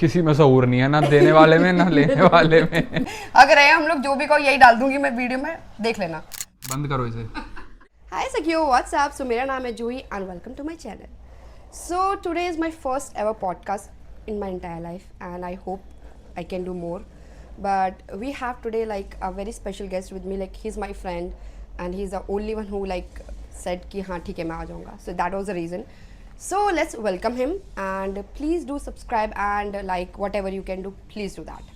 किसी में शऊर नहीं है, ना देने वाले में ना लेने वाले में। अगर है हम लोग जो भी कहो यही डाल दूंगी मैं वीडियो में, देख लेना। बंद करो इसे। हाय सखियो, व्हाट्सअप। सो मेरा नाम है Juhi and welcome to my channel. So today is my first ever podcast in my entire life and I hope I can do more, but we have today like a very special guest with me. Like he is my friend and he is the only one who like said कि हाँ ठीक है मैं आ जाऊँगा। So that was the reason. So let's welcome him and please do subscribe and like whatever you can do, please do that.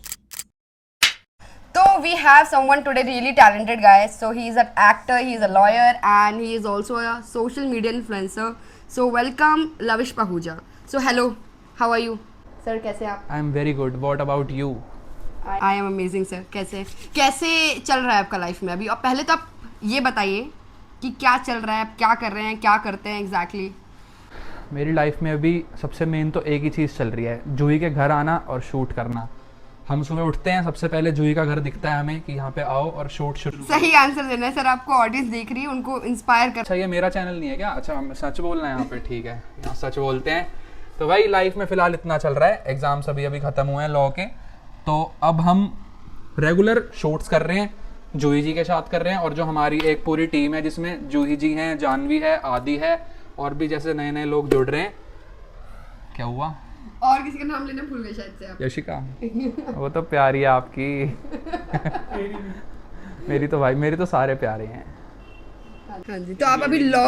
So we have someone today really talented guy. So he is an actor, he is a lawyer and he is also a social media influencer. So welcome Lavish Pahuja. So hello, how are you? Sir कैसे आप? I am very good, what about you? I am amazing sir. कैसे चल रहा है आपका life में अभी? और पहले तो आप ये बताइए कि क्या चल रहा है, आप क्या कर रहे हैं, क्या करते हैं एग्जैक्टली? मेरी लाइफ में अभी सबसे मेन तो एक ही चीज़ चल रही है, जूही के घर आना और शूट करना। हम सुबह उठते हैं, सबसे पहले जूही का घर दिखता है हमें कि यहाँ पे आओ और शूट शुरू। सही आंसर देना है सर, आपको ऑडियंस देख रही है, उनको इंस्पायर कर। अच्छा ये मेरा चैनल नहीं है क्या? अच्छा हम सच बोलना है यहाँ पे, ठीक है यहाँ सच बोलते हैं। तो भाई लाइफ में फ़िलहाल इतना चल रहा है, एग्ज़ाम्स अभी अभी ख़त्म हुए हैं लॉ के, तो अब हम रेगुलर शूट्स कर रहे हैं, जूही जी के साथ कर रहे हैं। और जो हमारी एक पूरी टीम है जिसमें जूही जी हैं, जानवी है, आदि है और भी जैसे नए नए लोग जुड़ रहे हैं। क्या हुआ? और किसी का नाम लेना भूल गए शायद से आप। यशिका वो तो प्यारी है आपकी। मेरी तो सारे प्यारे हैं। हाँ जी, तो आप अभी लॉ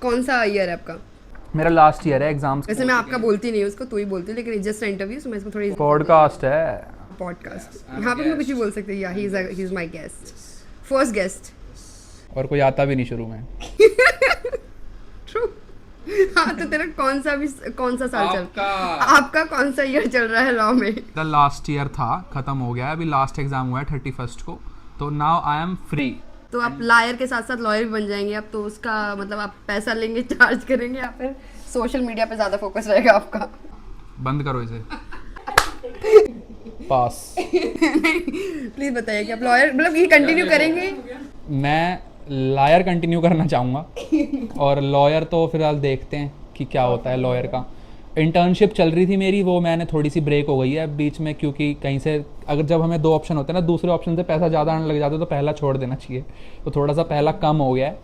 कौन सा ईयर है आपका? मेरा लास्ट ईयर है एग्जाम्स। वैसे मैं आपका बोलती नहीं हूँ, उसको तू ही बोलती हूँ, लेकिन जस्ट इंटरव्यू सो मैं इसको थोड़ी पॉडकास्ट है। पॉडकास्ट यहाँ पे मैं कुछ भी बोल सकती हूँ। या he is my guest, first guest. और कोई आता भी नहीं शुरू में। ट्रू। हाँ तो तेरा कौन सा साल आपका कौन सा ईयर चल रहा है लॉ में? द लास्ट ईयर था, खत्म हो गया है, अभी लास्ट एग्जाम हुआ है 31 को, तो नाउ आई एम फ्री। तो आप लायर के साथ साथ लॉयर भी बन जाएंगे अब तो। उसका मतलब आप पैसा लेंगे, चार्ज करेंगे, या फिर सोशल मीडिया पे ज्यादा फोकस रहेगा आपका? बंद करो इसे। पास। प्लीज बताइए कि आप लॉयर मतलब ये कंटिन्यू करेंगे? मैं लायर कंटिन्यू करना चाहूँगा और लॉयर तो फिलहाल देखते हैं कि क्या होता है। लॉयर का इंटर्नशिप चल रही थी मेरी, वो मैंने थोड़ी सी ब्रेक हो गई है बीच में, क्योंकि कहीं से अगर जब हमें दो ऑप्शन होते हैं ना, दूसरे ऑप्शन से पैसा ज़्यादा आने लग जाता है तो पहला छोड़ देना चाहिए, तो थोड़ा सा पहला कम हो गया है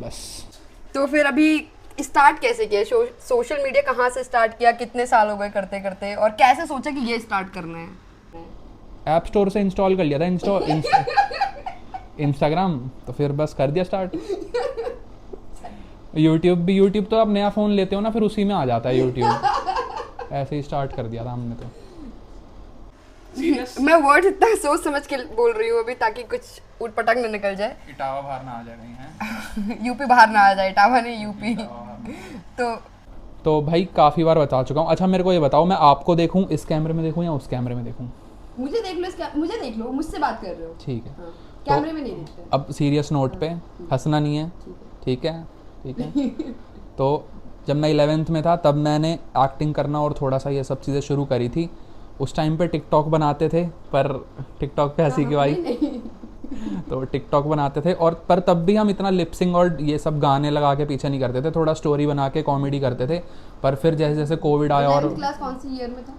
बस। तो फिर अभी स्टार्ट कैसे किया? सोशल मीडिया कहाँ से स्टार्ट किया, कितने साल हो गए करते करते, और कैसे सोचा कि ये स्टार्ट करना है? ऐप स्टोर से इंस्टॉल कर लिया था इंस्टाग्राम, तो फिर बस कर दिया स्टार्ट। यूट्यूब तो आप नया फ़ोन लेते हो ना, फिर उसी में आ जाता है यूट्यूब। ऐसे ही स्टार्ट कर दिया था हमने तो। मैं वर्ड इतना सोच समझ के बोल रही हूँ अभी, ताकि कुछ उटपटांग न निकल जाए। इटावा बाहर ना आ जाए हैं। यूपी बाहर ना आ जाए, इटावा नहीं यूपी। तो भाई काफ़ी बार बता चुका हूँ। अच्छा मेरे को ये बताओ, मैं आपको देखूँ इस कैमरे में देखूँ या उस कैमरे में देखूँ? मुझे देख लो, मुझसे बात कर रहे हो। ठीक है। हाँ, कैमरे में नहीं देखते। अब सीरियस नोट पे, हंसना नहीं है, ठीक है? तो जब मैं 11th में था तब मैंने एक्टिंग करना और थोड़ा सा ये सब चीज़ें शुरू करी थी। उस टाइम पे टिकटॉक बनाते थे, पर टिकटॉक पे हंसी क्यों आई? तो टिकटॉक बनाते थे, और पर तब भी हम इतना लिपसिंग और ये सब गाने लगा के पीछे नहीं करते थे, थोड़ा स्टोरी बना के कॉमेडी करते थे। पर फिर जैसे जैसे कोविड आया, और क्लास कौन सी ईयर में था?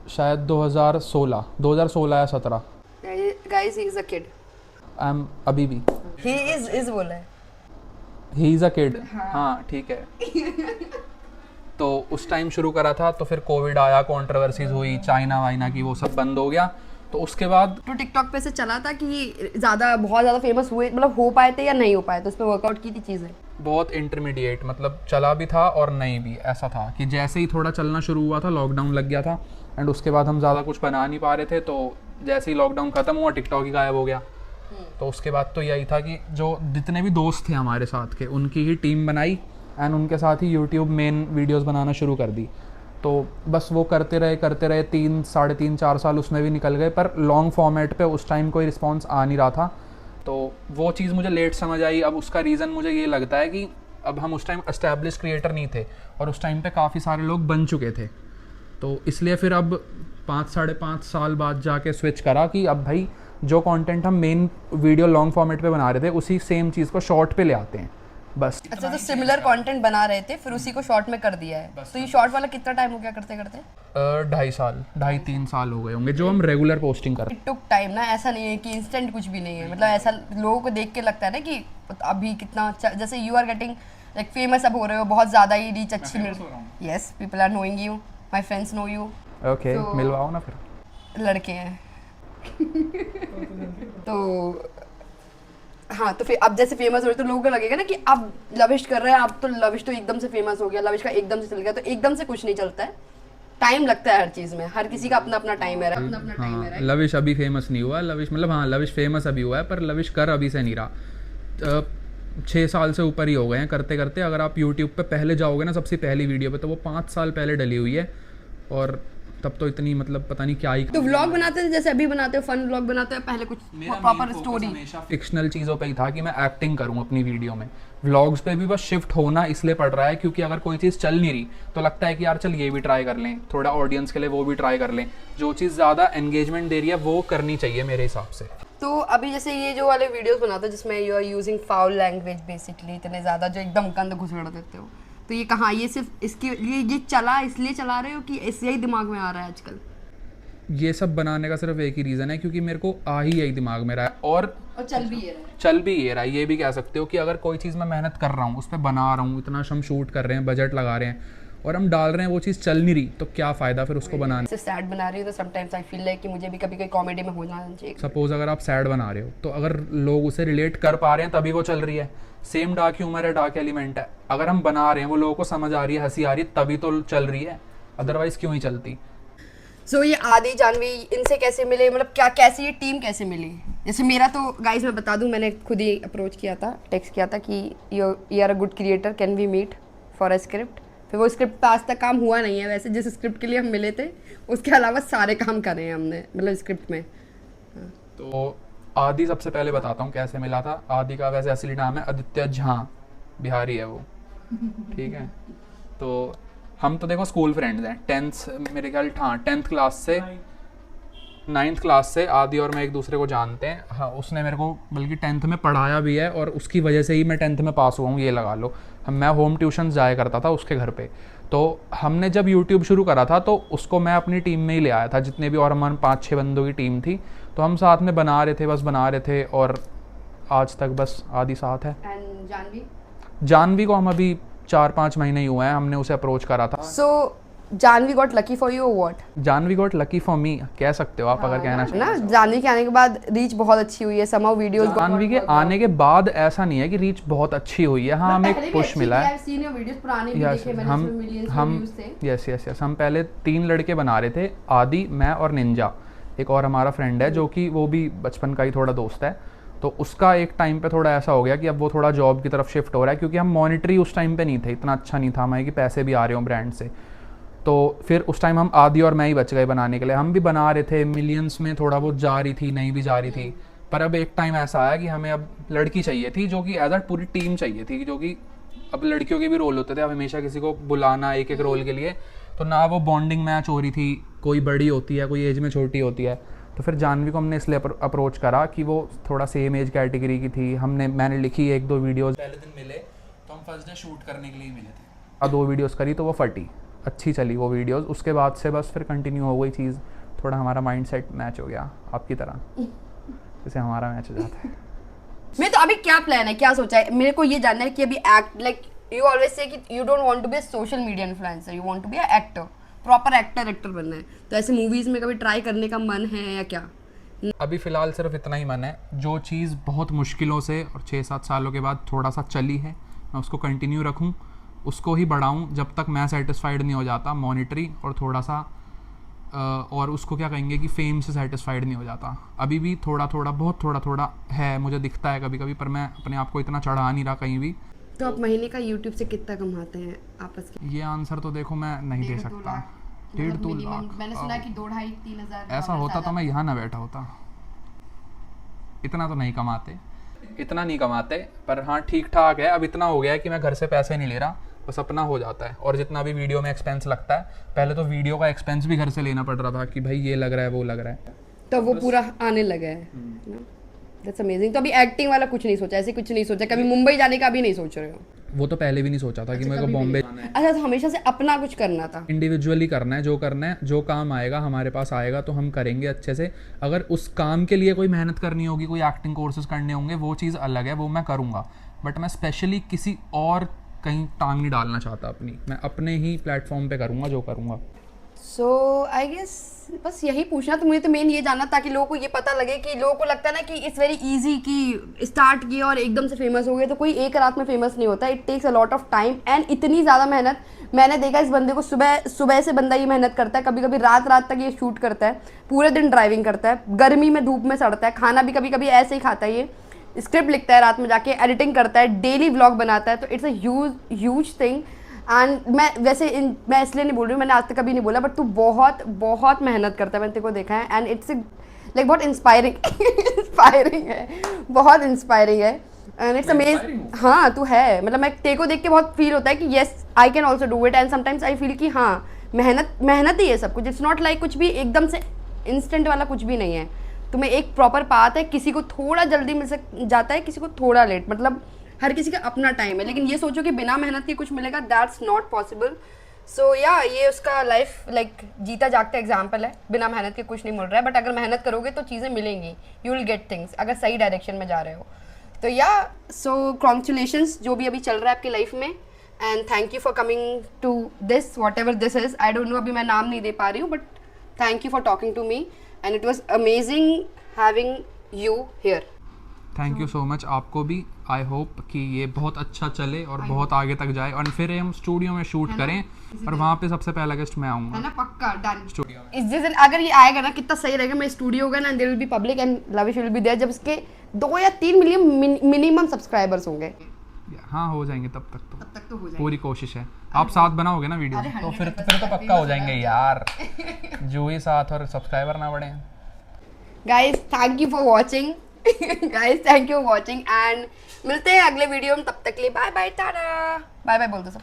शायद 2016 या 17। Guys he is a kid. I am अभी भी। ही इज बोला है। He is a kid. हाँ ठीक है। तो उस टाइम शुरू करा था, तो फिर कोविड आया, कंट्रोवर्सीज हुई, चाइना वाइना की, वो सब बंद हो गया। तो उसके बाद तो टिकटॉक पे से चला था कि बहुत ज़्यादा फेमस हुए, मतलब हो पाए थे या नहीं हो पाए? तो उस पर वर्कआउट की थी चीज़ें? बहुत इंटरमीडिएट, मतलब चला भी था और नहीं भी। ऐसा था कि जैसे ही थोड़ा चलना शुरू हुआ था, लॉकडाउन लग गया था, एंड उसके बाद हम ज़्यादा कुछ बना नहीं पा रहे थे, तो जैसे ही लॉकडाउन ख़त्म हुआ टिकटॉक ही गायब हो गया। तो उसके बाद तो यही था कि जो जितने भी दोस्त थे हमारे साथ के, उनकी ही टीम बनाई एंड उनके साथ ही यूट्यूब मेन वीडियोस बनाना शुरू कर दी। तो बस वो करते रहे 3-4 साल उसमें भी निकल गए, पर लॉन्ग फॉर्मेट पे उस टाइम कोई रिस्पॉन्स आ नहीं रहा था। तो वो चीज़ मुझे लेट समझ आई। अब उसका रीज़न मुझे ये लगता है कि अब हम उस टाइम एस्टैब्लिश क्रिएटर नहीं थे, और उस टाइम पे काफ़ी सारे लोग बन चुके थे, तो इसलिए फिर अब 5-5.5 साल बाद जाके स्विच करा कि अब भाई जो कंटेंट हम मेन वीडियो लॉन्ग फॉर्मेट पे बना रहे थे, उसी सेम चीज़ को शॉर्ट पे ले आते हैं, बस। अच्छा, तो सिमिलर कंटेंट बना रहे थे फिर उसी को शॉर्ट में कर दिया है। तो ये शॉर्ट वाला कितना टाइम हो गया करते करते? 2.5 3 साल हो गए होंगे जो हम रेगुलर पोस्टिंग कर। इट टुक टाइम ना, ऐसा नहीं है कि इंस्टेंट कुछ भी नहीं है। मतलब ऐसा लोगों को देख के लगता है ना कि अभी कितना अच्छा, जैसे you are getting like famous अब हो रहे हो, बहुत ज़्यादा ही रीच अच्छी मिल रही है। Yes, people are knowing you, my friends know you. Okay, मिलवाओ ना फिर। लड़के हैं तो हाँ, तो फिर अब जैसे फेमस हो रहे तो लोगों को लगेगा ना कि अब लविश कर रहे हैं, अब तो लविश तो एकदम से फेमस हो गया, लविश का एकदम से चल गया। तो एकदम से कुछ नहीं चलता है, टाइम लगता है हर चीज में। हर किसी का अपना अपना टाइम है, अपना अपना टाइम है। लविश अभी फेमस नहीं हुआ। लविश मतलब हाँ, लविश फेमस अभी हुआ है, पर लविश कर अभी से नहीं रहा। 6 साल से ऊपर ही हो गए हैं करते करते। अगर आप यूट्यूब पे पहले जाओगे ना, सबसे पहली वीडियो पे, तो वो 5 साल पहले डली हुई है। और तब तो इतनी मतलब पता नहीं क्या ही। तो व्लॉग बनाते थे जैसे अभी बनाते हो, फन व्लॉग बनाते हो, पहले कुछ प्रॉपर स्टोरी? फिक्शनल चीज़ों पे ही था कि मैं एक्टिंग करूं अपनी वीडियो में। व्लॉग्स पे भी बस शिफ्ट होना इसलिए पड़ रहा है क्योंकि अगर कोई चीज़ चल नहीं रही तो लगता है कि यार चल ये भी ट्राई कर लें, थोड़ा ऑडियंस के लिए वो भी ट्राई कर लें। जो चीज़ ज़्यादा एंगेजमेंट दे रही है वो करनी चाहिए मेरे हिसाब से। तो अभी जैसे ये जो वाले वीडियोस बनाते हो जिसमें you are using foul language basically, इतने ज़्यादा जो एकदम गंद घुसड़ देते हो, तो ये कहाँ, ये सिर्फ इसके ये चला इसलिए चला रहे हो कि इसलिए ही दिमाग में आ रहा है आजकल? ये सब बनाने का सिर्फ एक ही रीज़न है क्योंकि मेरे को आ ही यही दिमाग में रहा है। और चल भी ये रहा है। चल भी ये रहा है। ये भी कह सकते हो कि अगर कोई चीज़ मैं मेहनत कर रहा हूँ, उस पर बना रहा हूँ, इतना हम शूट कर रहे हैं, बजट लगा रहे हैं और हम डाल रहे हैं, वो चीज़ चल नहीं रही तो क्या फ़ायदा फिर उसको बनाने। जैसे सैड बना रही हो तो समटाइम्स आई फील लाइक कि मुझे भी कभी कोई कॉमेडी में हो जाना चाहिए। सपोज अगर आप सैड बना रहे हो तो अगर लोग उसे रिलेट कर पा रहे हैं तभी वो चल रही है। सेम डार्क ह्यूमर है, डार्क एलिमेंट है, अगर हम बना रहे हैं वो लोगों को समझ आ रही है, हंसी आ रही है, तभी तो चल रही है, अदरवाइज क्यों ही चलती। सो ये आदि जानवी इनसे कैसे मिले, मतलब क्या कैसे ये टीम कैसे मिली? जैसे मेरा तो गाइस मैं बता दूं, मैंने खुद ही अप्रोच किया था, टेक्स्ट किया था कि you are a good creator, can we meet for a script. फिर वो स्क्रिप्ट पे आज तक काम हुआ नहीं है। वैसे जिस स्क्रिप्ट के लिए हम मिले थे उसके अलावा सारे काम करे हैं हमने, मतलब स्क्रिप्ट में। तो आदि सबसे पहले बताता हूँ कैसे मिला था। आदि का वैसे असली नाम है आदित्य झा, बिहारी है वो, ठीक है। तो हम तो देखो स्कूल फ्रेंड्स हैं, 10th मेरे ख्याल, हाँ 10th क्लास से 9th क्लास से आदि और मैं एक दूसरे को जानते हैं। हाँ, उसने मेरे को बल्कि 10th में पढ़ाया भी है और उसकी वजह से ही मैं 10th में पास हुआ हूँ, ये लगा लो। मैं होम ट्यूशन जाया करता था उसके घर पे। तो हमने जब यूट्यूब शुरू करा था तो उसको मैं अपनी टीम में ही ले आया था, जितने भी और हमारे 5-6 बंदों की टीम थी। तो हम साथ में बना रहे थे, बस बना रहे थे और आज तक बस आदि साथ है। एंड जानवी? जानवी को हम अभी 4-5 महीने ही हुए हैं, हमने उसे अप्रोच करा था। So Janhvi got lucky for you or what? Janhvi got lucky for me कह सकते हो आप, अगर कहना चाहो ना। जानवी के आने के बाद रीच बहुत अच्छी हुई है, समहाउ वीडियोस। जानवी के आने के बाद ऐसा नहीं है कि रीच बहुत अच्छी हुई है, हाँ हमें एक पुश मिला है। यस हम पहले 3 लड़के बना रहे थे, आदि, मैं और निंजा, एक और हमारा फ्रेंड है जो कि वो भी बचपन का ही थोड़ा दोस्त है। तो उसका एक टाइम पे थोड़ा ऐसा हो गया कि अब वो थोड़ा जॉब की तरफ शिफ्ट हो रहा है क्योंकि हम मॉनिटरी उस टाइम पे नहीं थे, इतना अच्छा नहीं था हमें कि पैसे भी आ रहे हो ब्रांड से। तो फिर उस टाइम हम आदि और मैं ही बच गए बनाने के लिए। हम भी बना रहे थे, मिलियंस में थोड़ा बहुत जा रही थी, नहीं भी जा रही थी। पर अब एक टाइम ऐसा आया कि हमें अब लड़की चाहिए थी, जो कि एज अ पूरी टीम चाहिए थी, जो कि अब लड़कियों के भी रोल होते थे, अब हमेशा किसी को बुलाना एक एक रोल के लिए, तो ना वो बॉन्डिंग मैच हो रही थी। कोई बड़ी होती है, कोई एज में छोटी होती है। तो फिर जानवी को हमने इसलिए अप्रोच करा कि वो थोड़ा सेम एज कैटेगरी की थी। मैंने लिखी 1-2 वीडियोज़, पहले दिन मिले तो हम फर्स्ट डे शूट करने के लिए मिले थे। 2 वीडियोज़ करी तो वो फटी, अच्छी चली वो वीडियोस। उसके बाद से बस फिर कंटिन्यू हो गई चीज़, थोड़ा हमारा माइंडसेट मैच हो गया आपकी तरह, जैसे हमारा मैच हो जाता है। मैं तो अभी क्या प्लान है, क्या सोचा है? मेरे को ये जानना है कि अभी act like you always say कि you don't want to be a social media influencer, you want to be a actor, proper actor बनना है। तो ऐसे मूवीज में कभी ट्राई करने का मन है या क्या? अभी फ़िलहाल सिर्फ इतना ही मन है, जो चीज़ बहुत मुश्किलों से और 6-7 सालों के बाद थोड़ा सा चली है, मैं उसको कंटिन्यू रखूँ, उसको ही बढ़ाऊँ जब तक मैं सेटिस्फाइड नहीं हो जाता मॉनिटरी और थोड़ा सा और उसको क्या कहेंगे कि फेम से सेटिस्फाइड नहीं हो जाता। अभी भी थोड़ा बहुत थोड़ा है, मुझे दिखता है कभी कभी, पर मैं अपने आप को इतना चढ़ा नहीं रहा कहीं भी। तो आप महीने का यूट्यूब से कितना कमाते हैं आपस के? ये आंसर तो देखो मैं नहीं दे सकता। 1.5-2 लाख मैंने सुना कि 2-2.5-3 हज़ार ऐसा होता तो मैं यहाँ ना बैठा होता। इतना तो नहीं कमाते, इतना नहीं कमाते, पर हाँ ठीक ठाक है। अब इतना हो गया है कि मैं घर से पैसे नहीं ले रहा, बस अपना हो जाता है। और जितना भी वीडियो में एक्सपेंस लगता है, पहले तो वीडियो का एक्सपेंस भी घर से लेना पड़ रहा था कि भाई ये लग रहा है वो लग रहा है, तो वो पूरा आने लगा है ना? That's amazing. तो अभी एक्टिंग वाला कुछ नहीं सोचा, ऐसे कुछ नहीं सोचा, कभी मुंबई जाने का भी नहीं सोच रहे हो? वो तो पहले भी नहीं सोचा था कि मेरे को बॉम्बे जाना है। अच्छा, तो हमेशा से अपना कुछ करना था। इंडिविजुअली करना है, जो काम आएगा हमारे पास आएगा तो हम करेंगे अच्छे से। अगर उस काम के लिए कोई मेहनत करनी होगी, कोई एक्टिंग कोर्सेज करने होंगे, वो चीज़ अलग है, वो मैं करूँगा। बट मैं स्पेशली किसी और कहीं टांग नहीं डालना चाहता अपनी, मैं अपने ही प्लेटफॉर्म पे करूँगा जो करूँगा। सो आई गेस बस यही पूछना, तो मुझे तो मेन ये जानना, ताकि लोगों को ये पता लगे कि लोगों को लगता है ना कि इट्स वेरी इजी कि स्टार्ट किया और एकदम से फेमस हो गए, तो कोई एक रात में फेमस नहीं होता। It takes a lot of time and इतनी ज़्यादा मेहनत। मैंने देखा इस बंदे को, सुबह से बंदा ये मेहनत करता है, कभी कभी रात तक ये शूट करता है, पूरे दिन ड्राइविंग करता है, गर्मी में धूप में सड़ता है, खाना भी कभी कभी ऐसे ही खाता है, ये स्क्रिप्ट लिखता है रात में जाके, एडिटिंग करता है, डेली व्लॉग बनाता है। तो it's a huge thing. And मैं इसलिए नहीं बोल रही हूँ, मैंने आज तक कभी नहीं बोला, बट तू बहुत बहुत मेहनत करता है, मैंने तेरे को देखा है। एंड इट्स लाइक बहुत इंस्पायरिंग इंस्पायरिंग है, बहुत इंस्पायरिंग है। And it's amazing. हाँ तू है, मतलब मैं तेरे को देख के बहुत फील होता है कि yes I can also do it. And sometimes I feel कि हाँ, मेहनत ही है सब कुछ। इट्स नॉट लाइक कुछ भी एकदम से इंस्टेंट वाला कुछ भी नहीं है। तुम्हें एक प्रॉपर पाथ है, किसी को थोड़ा जल्दी मिल जाता है, किसी को थोड़ा लेट, मतलब हर किसी का अपना टाइम है। लेकिन ये सोचो कि बिना मेहनत के कुछ मिलेगा, दैट्स नॉट पॉसिबल। सो या ये उसका लाइफ लाइक जीता जागता एग्जाम्पल है। बिना मेहनत के कुछ नहीं मिल रहा है, बट अगर मेहनत करोगे तो चीज़ें मिलेंगी, यू विल गेट थिंग्स, अगर सही डायरेक्शन में जा रहे हो तो। या सो कॉन्ग्रेचुलेशंस जो भी अभी चल रहा है आपकी लाइफ में, and thank you for coming to this whatever this is. I don't know, अभी मैं नाम नहीं दे पा रही हूँ, but thank you for talking to me and it was amazing having you here. Thank you so much आपको भी। आई होप कि ये बहुत अच्छा चले और बहुत आगे तक जाए, और फिर हम स्टूडियो में शूट करें, और वहाँ पे सबसे पहला गेस्ट मैं आऊँगा, है ना? पक्का डन। स्टूडियो में। इस जिस दिन अगर ये आएगा ना, कितना सही रहेगा। मैं स्टूडियो होगा ना, there will be public and Lavish will be there, जब इसके 2 या 3 मिलियन मिनिमम सब्सक्राइबर्स होंगे। हाँ हो जाएंगे तब तक तो हो जाएगा। पूरी कोशिश है। आप साथ बनाओगे ना वीडियो, तो फिर तो पक्का हो जाएंगे यार। जो ही साथ और सब्सक्राइबर ना बढ़े। Guys thank you for watching guys thank you for watching, and मिलते हैं अगले वीडियो में। तब तक के लिए bye bye, tata, bye bye बोल दो सब।